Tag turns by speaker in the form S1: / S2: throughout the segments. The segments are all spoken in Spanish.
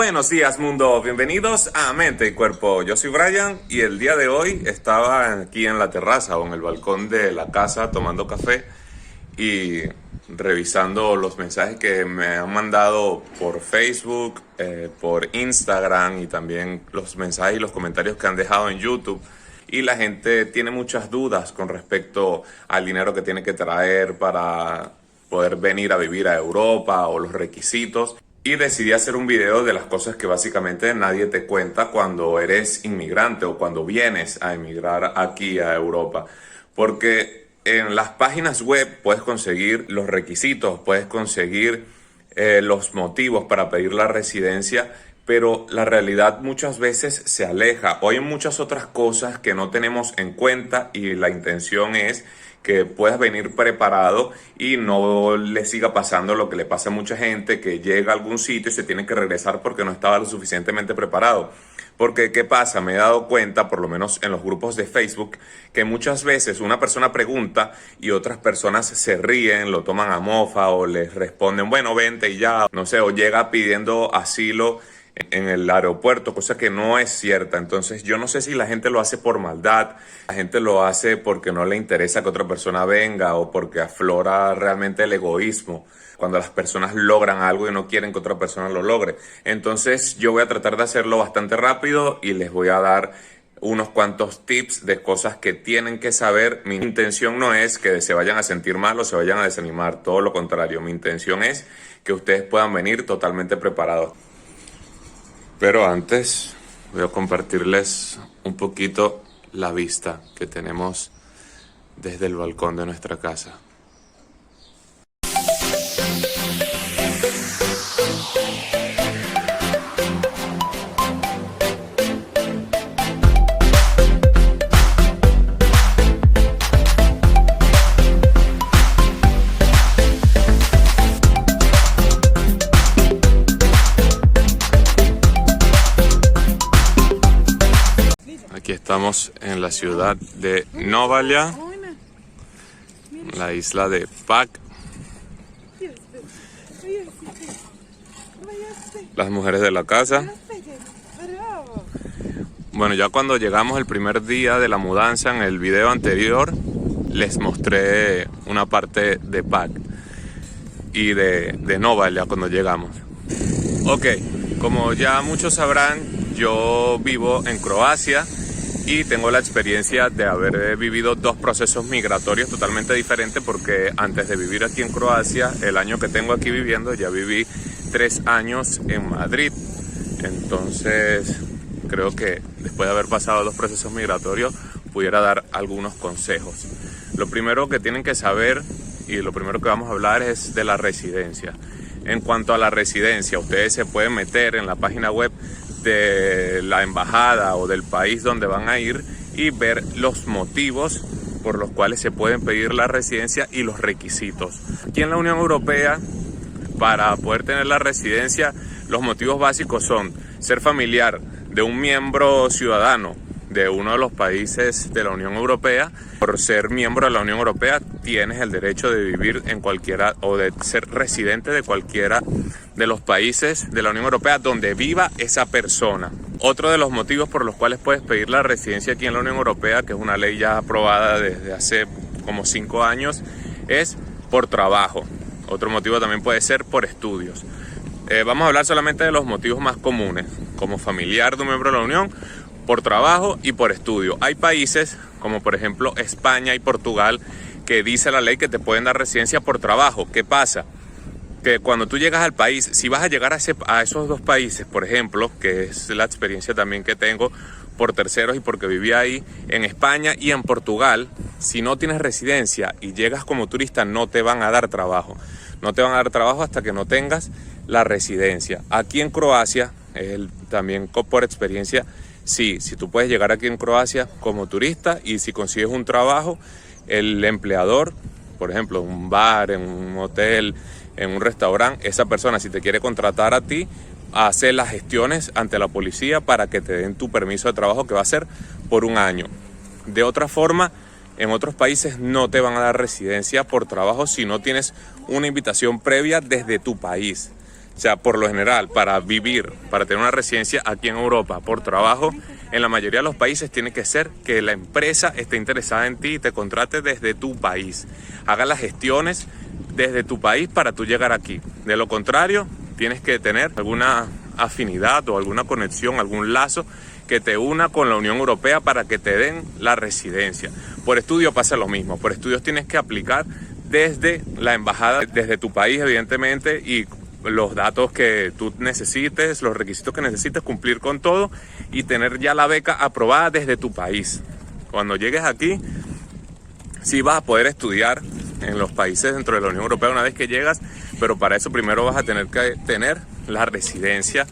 S1: Buenos días mundo, bienvenidos a Mente y Cuerpo. Yo soy Brian y el día de hoy estaba aquí en la terraza o en el balcón de la casa tomando café y revisando los mensajes que me han mandado por Facebook, por Instagram y también los mensajes y los comentarios que han dejado en YouTube. Y la gente tiene muchas dudas con respecto al dinero que tiene que traer para poder venir a vivir a Europa o los requisitos. Y decidí hacer un video de las cosas que básicamente nadie te cuenta cuando eres inmigrante o cuando vienes a emigrar aquí a Europa. Porque en las páginas web puedes conseguir los requisitos, puedes conseguir los motivos para pedir la residencia, pero la realidad muchas veces se aleja. O hay muchas otras cosas que no tenemos en cuenta y la intención es que puedas venir preparado y no le siga pasando lo que le pasa a mucha gente, que llega a algún sitio y se tiene que regresar porque no estaba lo suficientemente preparado. Porque, ¿qué pasa? Me he dado cuenta, por lo menos en los grupos de Facebook, que muchas veces una persona pregunta y otras personas se ríen, lo toman a mofa o les responden, bueno, vente y ya, no sé, o llega pidiendo asilo en el aeropuerto, cosa que no es cierta. Entonces yo no sé si la gente lo hace por maldad, la gente lo hace porque no le interesa que otra persona venga o porque aflora realmente el egoísmo cuando las personas logran algo y no quieren que otra persona lo logre. Entonces yo voy a tratar de hacerlo bastante rápido y les voy a dar unos cuantos tips de cosas que tienen que saber. Mi intención no es que se vayan a sentir mal o se vayan a desanimar, todo lo contrario. Mi intención es que ustedes puedan venir totalmente preparados. Pero antes voy a compartirles un poquito la vista que tenemos desde el balcón de nuestra casa. Aquí estamos en la ciudad de Novalja, la isla de Pag. Las mujeres de la casa. Bueno, ya cuando llegamos el primer día de la mudanza, en el video anterior, les mostré una parte de Pag y de Novalja cuando llegamos. Ok, como ya muchos sabrán, yo vivo en Croacia y tengo la experiencia de haber vivido dos procesos migratorios totalmente diferentes, porque antes de vivir aquí en Croacia, el año que tengo aquí viviendo, ya viví 3 años en Madrid. Entonces creo que después de haber pasado 2 procesos migratorios pudiera dar algunos consejos. Lo primero que tienen que saber y lo primero que vamos a hablar es de la residencia. En cuanto a la residencia, ustedes se pueden meter en la página web de la embajada o del país donde van a ir y ver los motivos por los cuales se pueden pedir la residencia y los requisitos. Aquí en la Unión Europea, para poder tener la residencia, los motivos básicos son ser familiar de un miembro ciudadano de uno de los países de la Unión Europea. Por ser miembro de la Unión Europea tienes el derecho de vivir en cualquiera o de ser residente de cualquiera de los países de la Unión Europea donde viva esa persona. Otro de los motivos por los cuales puedes pedir la residencia aquí en la Unión Europea, que es una ley ya aprobada desde hace como 5 años, es por trabajo. Otro motivo también puede ser por estudios. Vamos a hablar solamente de los motivos más comunes, como familiar de un miembro de la Unión, por trabajo y por estudio. Hay países como por ejemplo España y Portugal que dice la ley que te pueden dar residencia por trabajo. ¿Qué pasa? Que cuando tú llegas al país, si vas a llegar a esos 2 países, por ejemplo, que es la experiencia también que tengo por terceros y porque viví ahí, en España y en Portugal, si no tienes residencia y llegas como turista, no te van a dar trabajo. No te van a dar trabajo hasta que no tengas la residencia. Aquí en Croacia, también por experiencia, sí, si tú puedes llegar aquí en Croacia como turista y si consigues un trabajo, el empleador, por ejemplo, en un bar, en un hotel, en un restaurante, esa persona, si te quiere contratar a ti, hace las gestiones ante la policía para que te den tu permiso de trabajo, que va a ser por 1 año. De otra forma, en otros países no te van a dar residencia por trabajo si no tienes una invitación previa desde tu país. O sea, por lo general, para vivir, para tener una residencia aquí en Europa por trabajo, en la mayoría de los países tiene que ser que la empresa esté interesada en ti y te contrate desde tu país. Haga las gestiones desde tu país para tú llegar aquí. De lo contrario, tienes que tener alguna afinidad o alguna conexión, algún lazo que te una con la Unión Europea para que te den la residencia. Por estudio pasa lo mismo. Por estudios tienes que aplicar desde la embajada, desde tu país, evidentemente, y los datos que tú necesites, los requisitos que necesites, cumplir con todo y tener ya la beca aprobada desde tu país. Cuando llegues aquí, sí vas a poder estudiar en los países dentro de la Unión Europea una vez que llegas, pero para eso primero vas a tener que tener la residencia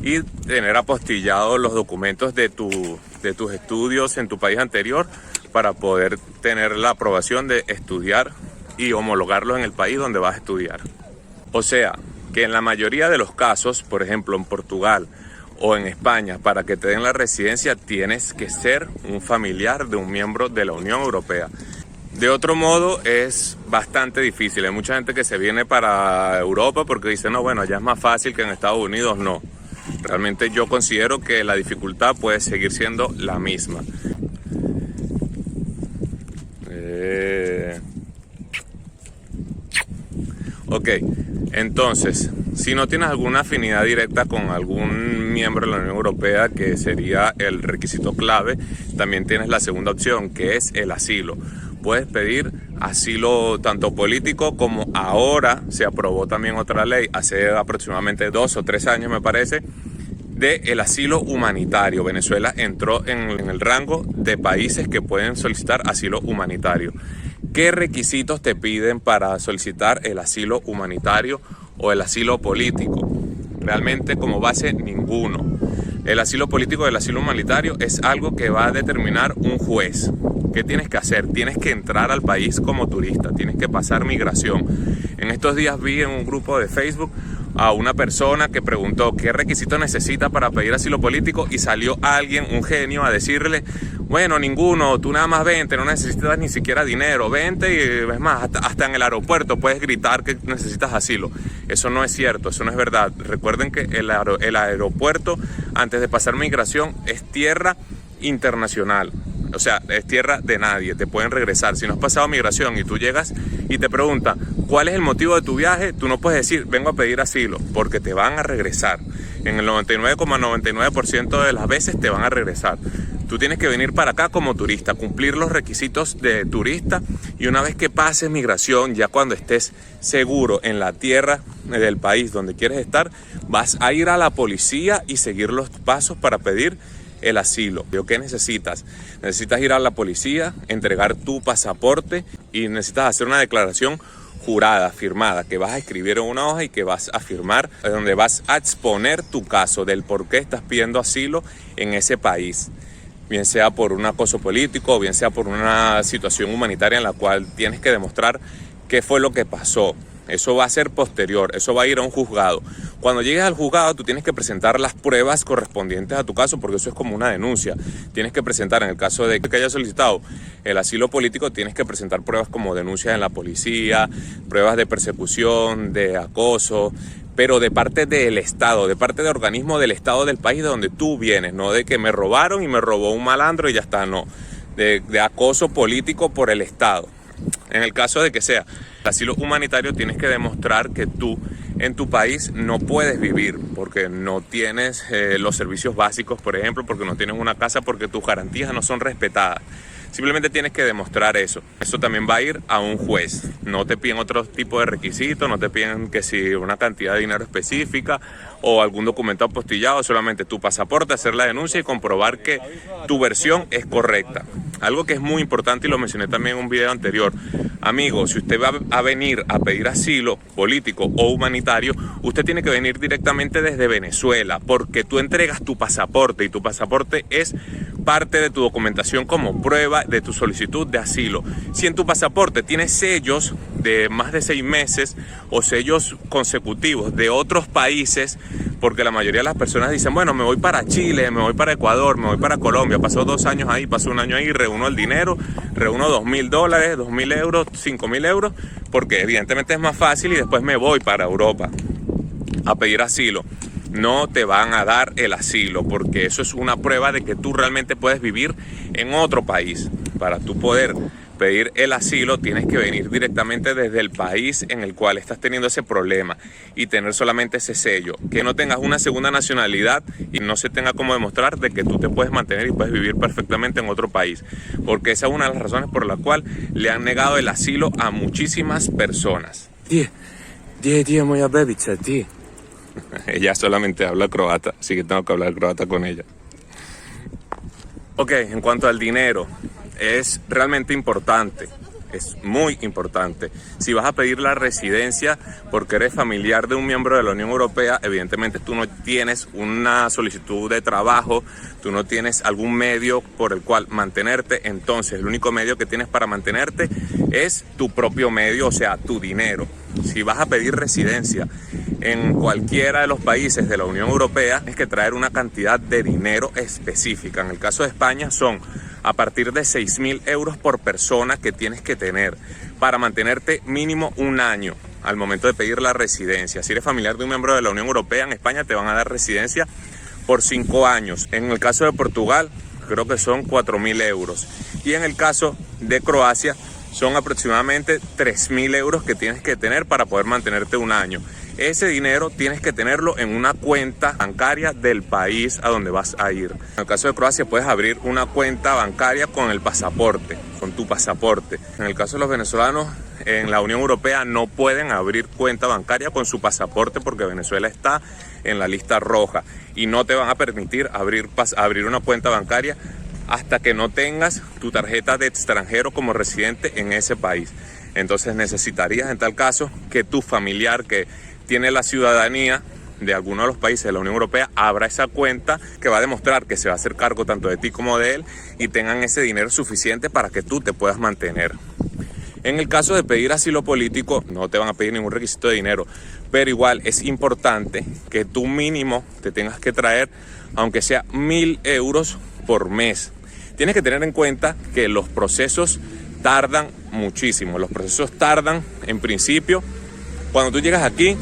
S1: y tener apostillados los documentos de tus estudios en tu país anterior para poder tener la aprobación de estudiar y homologarlos en el país donde vas a estudiar. O sea, que en la mayoría de los casos, por ejemplo en Portugal o en España, para que te den la residencia tienes que ser un familiar de un miembro de la Unión Europea. De otro modo es bastante difícil. Hay mucha gente que se viene para Europa porque dice, no, bueno, allá es más fácil que en Estados Unidos. No, realmente yo considero que la dificultad puede seguir siendo la misma. Ok, entonces, si no tienes alguna afinidad directa con algún miembro de la Unión Europea, que sería el requisito clave, también tienes la segunda opción, que es el asilo. Puedes pedir asilo tanto político como ahora se aprobó también otra ley, hace aproximadamente 2 o 3 años me parece, de el asilo humanitario. Venezuela entró en el rango de países que pueden solicitar asilo humanitario. ¿Qué requisitos te piden para solicitar el asilo humanitario o el asilo político? Realmente como base ninguno. El asilo político y el asilo humanitario es algo que va a determinar un juez. ¿Qué tienes que hacer? Tienes que entrar al país como turista, tienes que pasar migración. En estos días vi en un grupo de Facebook a una persona que preguntó qué requisito necesita para pedir asilo político y salió alguien, un genio, a decirle, bueno, ninguno, tú nada más vente, no necesitas ni siquiera dinero, vente y es más, hasta en el aeropuerto puedes gritar que necesitas asilo. Eso no es cierto, eso no es verdad. Recuerden que el aeropuerto, antes de pasar migración, es tierra internacional. O sea, es tierra de nadie, te pueden regresar. Si no has pasado migración y tú llegas y te preguntan cuál es el motivo de tu viaje, tú no puedes decir vengo a pedir asilo, porque te van a regresar. En el 99,99% de las veces te van a regresar. Tú tienes que venir para acá como turista, cumplir los requisitos de turista, y una vez que pases migración, ya cuando estés seguro en la tierra del país donde quieres estar, vas a ir a la policía y seguir los pasos para pedir el asilo. ¿Qué necesitas? Necesitas ir a la policía, entregar tu pasaporte y necesitas hacer una declaración jurada, firmada, que vas a escribir en una hoja y que vas a firmar, donde vas a exponer tu caso del por qué estás pidiendo asilo en ese país. Bien sea por un acoso político o bien sea por una situación humanitaria en la cual tienes que demostrar qué fue lo que pasó. Eso va a ser posterior, eso va a ir a un juzgado. Cuando llegues al juzgado, tú tienes que presentar las pruebas correspondientes a tu caso, porque eso es como una denuncia. Tienes que presentar, en el caso de que hayas solicitado el asilo político, tienes que presentar pruebas como denuncias en la policía, pruebas de persecución, de acoso, pero de parte del Estado, de parte de organismo del Estado del país de donde tú vienes, no de que me robaron y me robó un malandro y ya está, no. De acoso político por el Estado. En el caso de que sea el asilo humanitario, tienes que demostrar que tú en tu país no puedes vivir porque no tienes los servicios básicos, por ejemplo, porque no tienes una casa, porque tus garantías no son respetadas. Simplemente tienes que demostrar eso. Eso también va a ir a un juez. No te piden otro tipo de requisitos, no te piden que si una cantidad de dinero específica o algún documento apostillado, solamente tu pasaporte, hacer la denuncia y comprobar que tu versión es correcta. Algo que es muy importante y lo mencioné también en un video anterior. Amigo, si usted va a venir a pedir asilo político o humanitario, usted tiene que venir directamente desde Venezuela, porque tú entregas tu pasaporte y tu pasaporte es parte de tu documentación como prueba de tu solicitud de asilo. Si en tu pasaporte tienes sellos de más de 6 meses o sellos consecutivos de otros países, porque la mayoría de las personas dicen, bueno, me voy para Chile, me voy para Ecuador, me voy para Colombia, paso 2 años ahí, paso 1 año ahí, reúno el dinero, reúno $2.000, $2.000, $5.000, porque evidentemente es más fácil y después me voy para Europa. a pedir asilo, no te van a dar el asilo, porque eso es una prueba de que tú realmente puedes vivir en otro país. Para tú poder pedir el asilo tienes que venir directamente desde el país en el cual estás teniendo ese problema y tener solamente ese sello, que no tengas una segunda nacionalidad y no se tenga como demostrar de que tú te puedes mantener y puedes vivir perfectamente en otro país, porque esa es una de las razones por la cual le han negado el asilo a muchísimas personas.
S2: Moja bebica, ti.
S1: Ella solamente habla croata, así que tengo que hablar croata con ella. Ok, en cuanto al dinero, es realmente importante, es muy importante. Si vas a pedir la residencia porque eres familiar de un miembro de la Unión Europea, evidentemente tú no tienes una solicitud de trabajo, tú no tienes algún medio por el cual mantenerte, entonces el único medio que tienes para mantenerte es tu propio medio, o sea, tu dinero. Si vas a pedir residencia en cualquiera de los países de la Unión Europea, tienes que traer una cantidad de dinero específica. En el caso de España son a partir de 6.000 euros por persona que tienes que tener para mantenerte mínimo un año al momento de pedir la residencia. Si eres familiar de un miembro de la Unión Europea, en España te van a dar residencia por 5 años. En el caso de Portugal, creo que son 4.000 euros. Y en el caso de Croacia, son aproximadamente 3.000 euros que tienes que tener para poder mantenerte un año. Ese dinero tienes que tenerlo en una cuenta bancaria del país a donde vas a ir. En el caso de Croacia puedes abrir una cuenta bancaria con el pasaporte, con tu pasaporte. En el caso de los venezolanos en la Unión Europea no pueden abrir cuenta bancaria con su pasaporte porque Venezuela está en la lista roja y no te van a permitir abrir una cuenta bancaria hasta que no tengas tu tarjeta de extranjero como residente en ese país. Entonces necesitarías en tal caso que tu familiar que tiene la ciudadanía de alguno de los países de la Unión Europea abra esa cuenta que va a demostrar que se va a hacer cargo tanto de ti como de él y tengan ese dinero suficiente para que tú te puedas mantener. En el caso de pedir asilo político no te van a pedir ningún requisito de dinero, pero igual es importante que tú mínimo te tengas que traer aunque sea 1.000 euros por mes. Tienes que tener en cuenta que los procesos tardan muchísimo. Los procesos tardan en principio cuando tú llegas aquí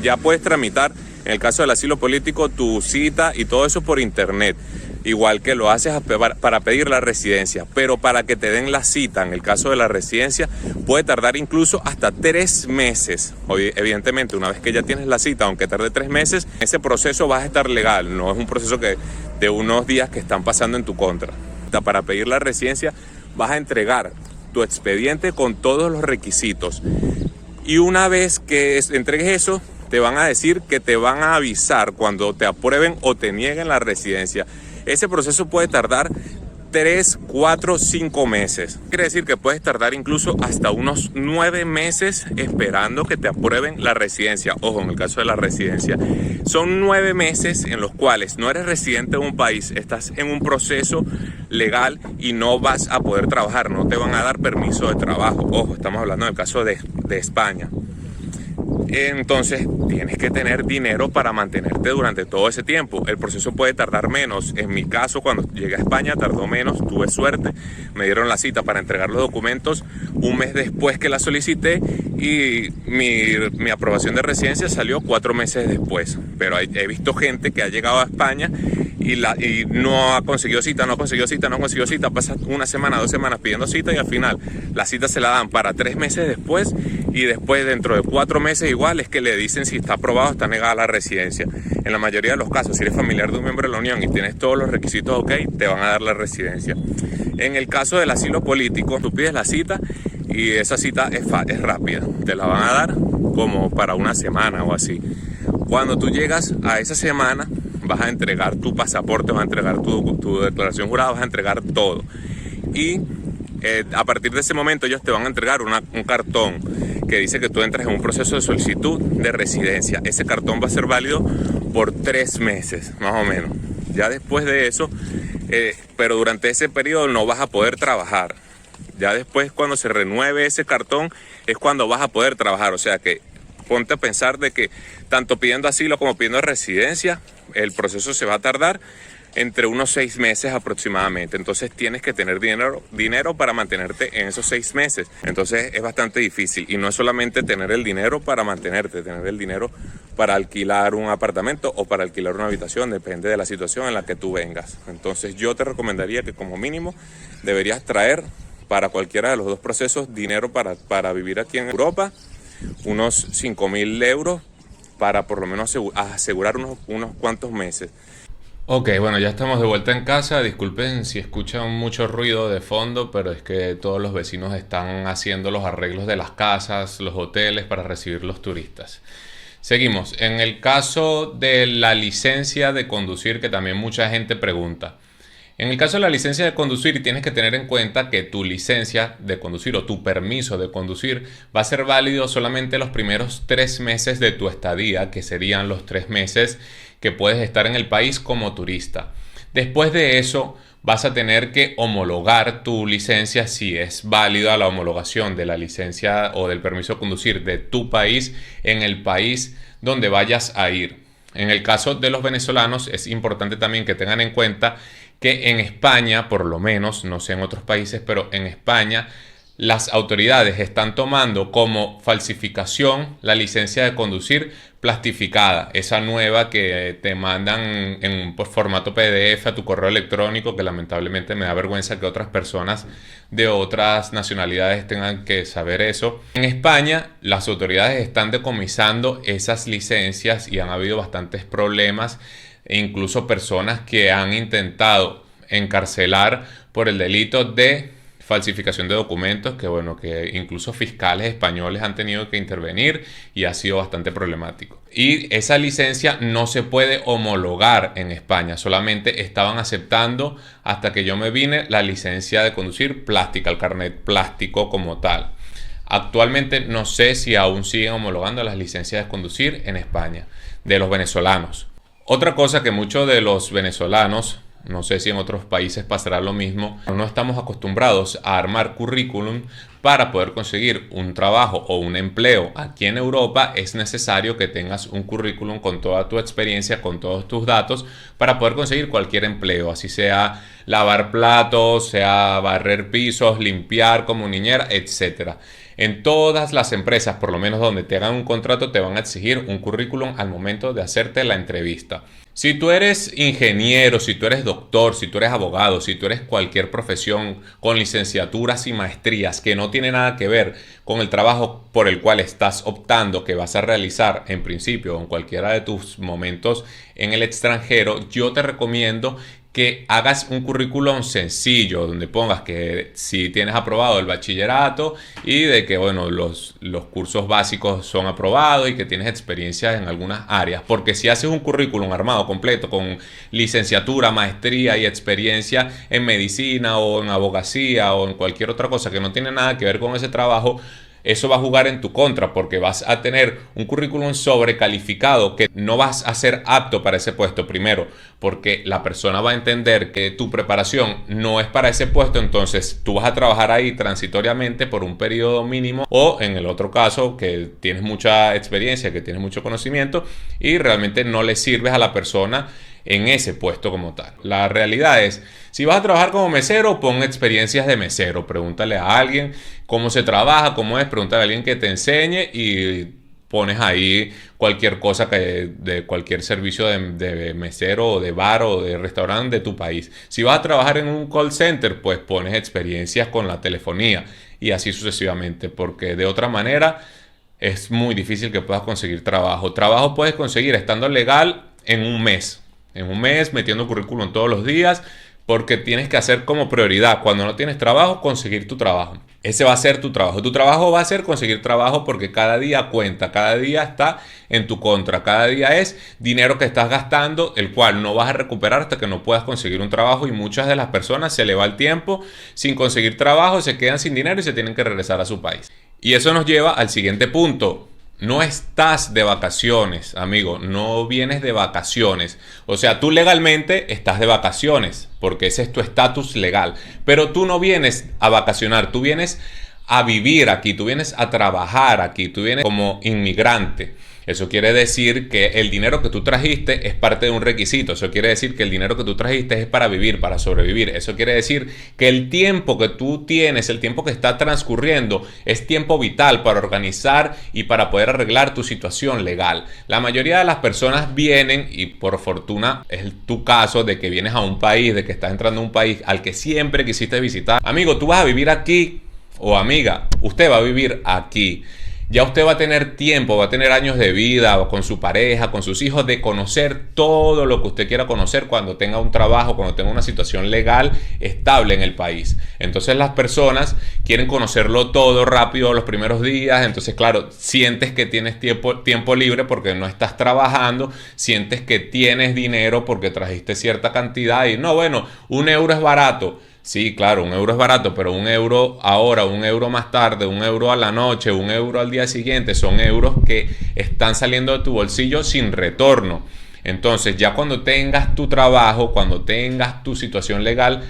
S1: ya puedes tramitar, en el caso del asilo político, tu cita y todo eso por internet, igual que lo haces para pedir la residencia, pero para que te den la cita, en el caso de la residencia, puede tardar incluso hasta 3 meses. Evidentemente, una vez que ya tienes la cita, aunque tarde 3 meses, ese proceso va a estar legal, no es un proceso de unos días que están pasando en tu contra. Para pedir la residencia vas a entregar tu expediente con todos los requisitos. Y una vez que entregues eso, te van a decir que te van a avisar cuando te aprueben o te nieguen la residencia. Ese proceso puede tardar 3, 4, 5 meses. Quiere decir que puedes tardar incluso hasta unos 9 meses esperando que te aprueben la residencia. Ojo, en el caso de la residencia, son 9 meses en los cuales no eres residente de un país, estás en un proceso legal y no vas a poder trabajar, no te van a dar permiso de trabajo. Ojo, estamos hablando del caso de España. Entonces tienes que tener dinero para mantenerte durante todo ese tiempo. El proceso puede tardar menos. En mi caso, cuando llegué a España tardó menos, tuve suerte. Me dieron la cita para entregar los documentos un mes después que la solicité y mi aprobación de residencia salió 4 meses después. Pero he visto gente que ha llegado a España y no ha conseguido cita, pasa 1 semana, 2 semanas pidiendo cita y al final la cita se la dan para 3 meses después y después dentro de 4 meses igual es que le dicen si está aprobado o está negada la residencia. En la mayoría de los casos, si eres familiar de un miembro de la Unión y tienes todos los requisitos ok, te van a dar la residencia. En el caso del asilo político, tú pides la cita y esa cita es rápida, te la van a dar como para 1 semana o así. Cuando tú llegas a esa semana, vas a entregar tu pasaporte, vas a entregar tu declaración jurada, vas a entregar todo. Y a partir de ese momento ellos te van a entregar un cartón que dice que tú entras en un proceso de solicitud de residencia. Ese cartón va a ser válido por 3 meses, más o menos. Ya después de eso, pero durante ese periodo no vas a poder trabajar. Ya después, cuando se renueve ese cartón, es cuando vas a poder trabajar. O sea que ponte a pensar de que tanto pidiendo asilo como pidiendo residencia, el proceso se va a tardar entre unos 6 meses aproximadamente. Entonces tienes que tener dinero para mantenerte en esos 6 meses. Entonces es bastante difícil y no es solamente tener el dinero para mantenerte, tener el dinero para alquilar un apartamento o para alquilar una habitación, depende de la situación en la que tú vengas. Entonces yo te recomendaría que como mínimo deberías traer para cualquiera de los dos procesos dinero para vivir aquí en Europa, unos 5.000 euros para por lo menos asegurar unos cuantos meses. Ok, bueno, ya estamos de vuelta en casa. Disculpen si escuchan mucho ruido de fondo, pero es que todos los vecinos están haciendo los arreglos de las casas, los hoteles para recibir los turistas. Seguimos. En el caso de la licencia de conducir, que también mucha gente pregunta. En el caso de la licencia de conducir, tienes que tener en cuenta que tu licencia de conducir o tu permiso de conducir va a ser válido solamente los primeros 3 meses de tu estadía, que serían los 3 meses que puedes estar en el país como turista. Después de eso, vas a tener que homologar tu licencia si es válida la homologación de la licencia o del permiso de conducir de tu país en el país donde vayas a ir. En el caso de los venezolanos, es importante también que tengan en cuenta que en España, por lo menos, no sé en otros países, pero en España las autoridades están tomando como falsificación la licencia de conducir plastificada, esa nueva que te mandan en formato PDF a tu correo electrónico, que lamentablemente me da vergüenza que otras personas de otras nacionalidades tengan que saber eso. En España las autoridades están decomisando esas licencias y han habido bastantes problemas e incluso personas que han intentado encarcelar por el delito de falsificación de documentos, que bueno, que incluso fiscales españoles han tenido que intervenir y ha sido bastante problemático. Y esa licencia no se puede homologar en España, solamente estaban aceptando hasta que yo me vine la licencia de conducir plástica, el carnet plástico como tal. Actualmente no sé si aún siguen homologando las licencias de conducir en España, de los venezolanos. Otra cosa que muchos de los venezolanos, no sé si en otros países pasará lo mismo, no estamos acostumbrados a armar currículum para poder conseguir un trabajo o un empleo. Aquí en Europa es necesario que tengas un currículum con toda tu experiencia, con todos tus datos, para poder conseguir cualquier empleo, así sea lavar platos, sea barrer pisos, limpiar como niñera, etc. En todas las empresas, por lo menos donde te hagan un contrato, te van a exigir un currículum al momento de hacerte la entrevista. Si tú eres ingeniero, si tú eres doctor, si tú eres abogado, si tú eres cualquier profesión con licenciaturas y maestrías que no tiene nada que ver con el trabajo por el cual estás optando, que vas a realizar en principio en cualquiera de tus momentos en el extranjero, yo te recomiendo que hagas un currículum sencillo donde pongas que si tienes aprobado el bachillerato y de que bueno, los cursos básicos son aprobados y que tienes experiencia en algunas áreas, porque si haces un currículum armado completo con licenciatura, maestría y experiencia en medicina o en abogacía o en cualquier otra cosa que no tiene nada que ver con ese trabajo, eso va a jugar en tu contra porque vas a tener un currículum sobrecalificado que no vas a ser apto para ese puesto. Primero, porque la persona va a entender que tu preparación no es para ese puesto, entonces tú vas a trabajar ahí transitoriamente por un periodo mínimo, o en el otro caso que tienes mucha experiencia, que tienes mucho conocimiento y realmente no le sirves a la persona en ese puesto como tal. La realidad es, si vas a trabajar como mesero, pon experiencias de mesero, pregúntale a alguien cómo se trabaja, cómo es, pregúntale a alguien que te enseñe y pones ahí cualquier cosa de cualquier servicio de mesero o de bar o de restaurante de tu país. Si vas a trabajar en un call center, pues pones experiencias con la telefonía y así sucesivamente, porque de otra manera es muy difícil que puedas conseguir trabajo. Trabajo puedes conseguir estando legal en un mes. En un mes, metiendo currículum todos los días, porque tienes que hacer como prioridad, cuando no tienes trabajo, conseguir tu trabajo. Ese va a ser tu trabajo. Tu trabajo va a ser conseguir trabajo porque cada día cuenta, cada día está en tu contra, cada día es dinero que estás gastando, el cual no vas a recuperar hasta que no puedas conseguir un trabajo, y muchas de las personas se le va el tiempo sin conseguir trabajo, se quedan sin dinero y se tienen que regresar a su país. Y eso nos lleva al siguiente punto. No estás de vacaciones, amigo, no vienes de vacaciones. O sea, tú legalmente estás de vacaciones, porque ese es tu estatus legal. Pero tú no vienes a vacacionar, tú vienes a vivir aquí, tú vienes a trabajar aquí, tú vienes como inmigrante. Eso quiere decir que el dinero que tú trajiste es parte de un requisito. Eso quiere decir que el dinero que tú trajiste es para vivir, para sobrevivir. Eso quiere decir que el tiempo que tú tienes, el tiempo que está transcurriendo, es tiempo vital para organizar y para poder arreglar tu situación legal. La mayoría de las personas vienen, y por fortuna es tu caso, de que vienes a un país, de que estás entrando a un país al que siempre quisiste visitar. Amigo, tú vas a vivir aquí, o amiga, usted va a vivir aquí. Ya usted va a tener tiempo, va a tener años de vida con su pareja, con sus hijos, de conocer todo lo que usted quiera conocer cuando tenga un trabajo, cuando tenga una situación legal estable en el país. Entonces las personas quieren conocerlo todo rápido los primeros días. Entonces, claro, sientes que tienes tiempo libre porque no estás trabajando, sientes que tienes dinero porque trajiste cierta cantidad y no, bueno, 1 euro es barato. Sí, claro, 1 euro es barato, pero 1 euro ahora, 1 euro más tarde, 1 euro a la noche, 1 euro al día siguiente, son euros que están saliendo de tu bolsillo sin retorno. Entonces, ya cuando tengas tu trabajo, cuando tengas tu situación legal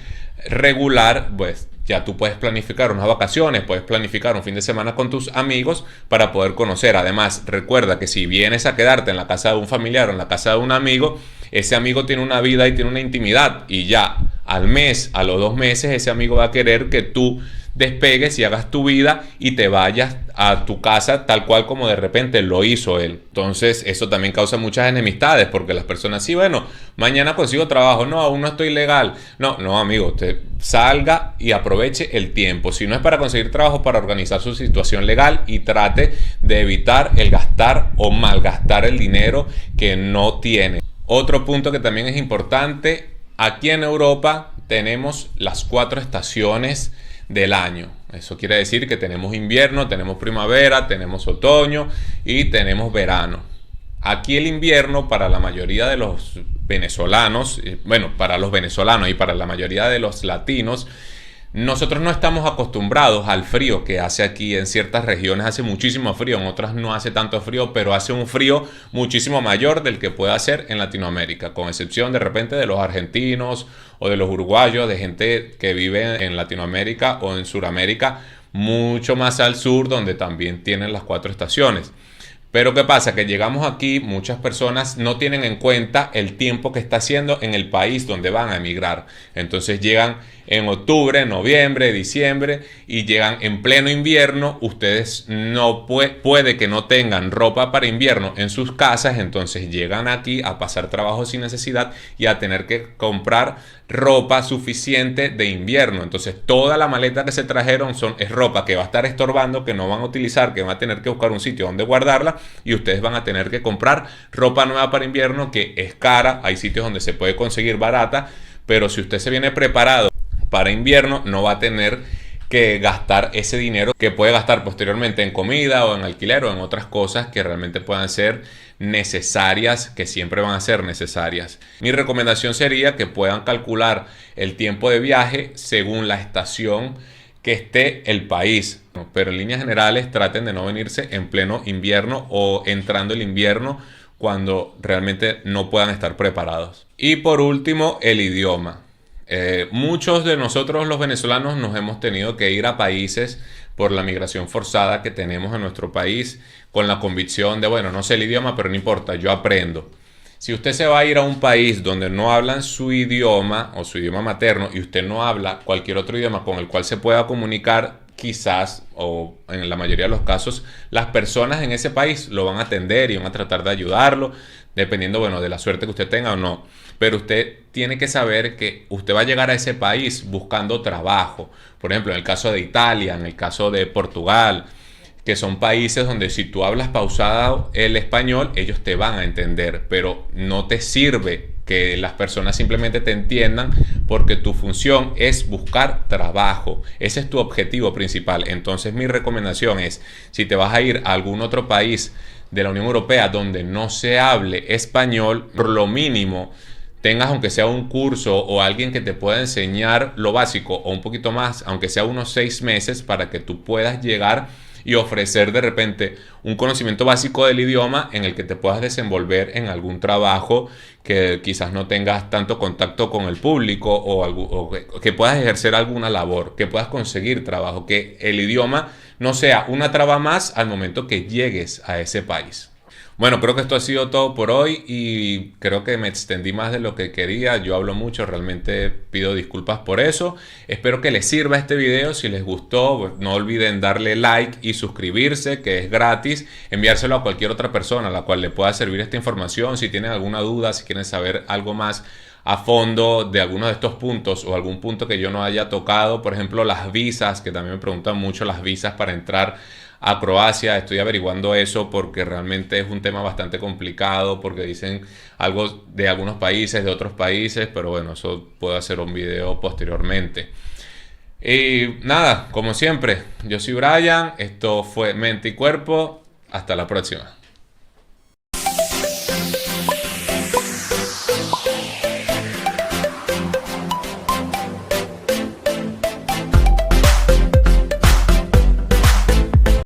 S1: regular, pues ya tú puedes planificar unas vacaciones, puedes planificar un fin de semana con tus amigos para poder conocer. Además, recuerda que si vienes a quedarte en la casa de un familiar o en la casa de un amigo, ese amigo tiene una vida y tiene una intimidad, y ya al mes, a los 2 meses, ese amigo va a querer que tú despegues y hagas tu vida y te vayas a tu casa tal cual como de repente lo hizo él. Entonces eso también causa muchas enemistades, porque las personas, sí, bueno, mañana consigo trabajo, no, aún no estoy legal. No, amigo, usted salga y aproveche el tiempo. Si no es para conseguir trabajo, para organizar su situación legal, y trate de evitar el gastar o malgastar el dinero que no tiene. Otro punto que también es importante: aquí en Europa tenemos las 4 estaciones del año. Eso quiere decir que tenemos invierno, tenemos primavera, tenemos otoño y tenemos verano. Aquí el invierno, para la mayoría de los venezolanos, bueno, para los venezolanos y para la mayoría de los latinos, nosotros no estamos acostumbrados al frío que hace aquí. En ciertas regiones hace muchísimo frío, en otras no hace tanto frío, pero hace un frío muchísimo mayor del que puede hacer en Latinoamérica, con excepción de repente de los argentinos o de los uruguayos, de gente que vive en Latinoamérica o en Sudamérica, mucho más al sur, donde también tienen las 4 estaciones. Pero ¿qué pasa? Que llegamos aquí, muchas personas no tienen en cuenta el tiempo que está haciendo en el país donde van a emigrar. Entonces llegan en octubre, noviembre, diciembre, y llegan en pleno invierno. Ustedes no puede que no tengan ropa para invierno en sus casas, entonces llegan aquí a pasar trabajo sin necesidad y a tener que comprar ropa suficiente de invierno. Entonces toda la maleta que se trajeron es ropa que va a estar estorbando, que no van a utilizar, que van a tener que buscar un sitio donde guardarla, y ustedes van a tener que comprar ropa nueva para invierno, que es cara. Hay sitios donde se puede conseguir barata, pero si usted se viene preparado para invierno, no va a tener que gastar ese dinero que puede gastar posteriormente en comida o en alquiler o en otras cosas que realmente puedan ser necesarias, que siempre van a ser necesarias. Mi recomendación sería que puedan calcular el tiempo de viaje según la estación que esté el país, pero en líneas generales traten de no venirse en pleno invierno o entrando el invierno cuando realmente no puedan estar preparados. Y por último, el idioma. Muchos de nosotros los venezolanos nos hemos tenido que ir a países por la migración forzada que tenemos en nuestro país, con la convicción de, bueno, no sé el idioma, pero no importa, yo aprendo. Si usted se va a ir a un país donde no hablan su idioma o su idioma materno, y usted no habla cualquier otro idioma con el cual se pueda comunicar, quizás, o en la mayoría de los casos, las personas en ese país lo van a atender y van a tratar de ayudarlo, dependiendo, bueno, de la suerte que usted tenga o no. Pero usted tiene que saber que usted va a llegar a ese país buscando trabajo. Por ejemplo, en el caso de Italia, en el caso de Portugal, que son países donde si tú hablas pausado el español, ellos te van a entender, pero no te sirve que las personas simplemente te entiendan, porque tu función es buscar trabajo. Ese es tu objetivo principal. Entonces mi recomendación es, si te vas a ir a algún otro país de la Unión Europea donde no se hable español, por lo mínimo tengas, aunque sea un curso o alguien que te pueda enseñar lo básico o un poquito más, aunque sea unos 6 meses, para que tú puedas llegar y ofrecer de repente un conocimiento básico del idioma en el que te puedas desenvolver en algún trabajo que quizás no tengas tanto contacto con el público, o que puedas ejercer alguna labor, que puedas conseguir trabajo, que el idioma no sea una traba más al momento que llegues a ese país. Bueno, creo que esto ha sido todo por hoy y creo que me extendí más de lo que quería. Yo hablo mucho, realmente pido disculpas por eso. Espero que les sirva este video. Si les gustó, pues, no olviden darle like y suscribirse, que es gratis. Enviárselo a cualquier otra persona a la cual le pueda servir esta información. Si tienen alguna duda, si quieren saber algo más a fondo de alguno de estos puntos o algún punto que yo no haya tocado, por ejemplo las visas, que también me preguntan mucho las visas para entrar a Croacia. Estoy averiguando eso porque realmente es un tema bastante complicado, porque dicen algo de algunos países, de otros países, pero bueno, eso puedo hacer un video posteriormente. Y nada, como siempre, yo soy Brian, esto fue Mente y Cuerpo, hasta la próxima.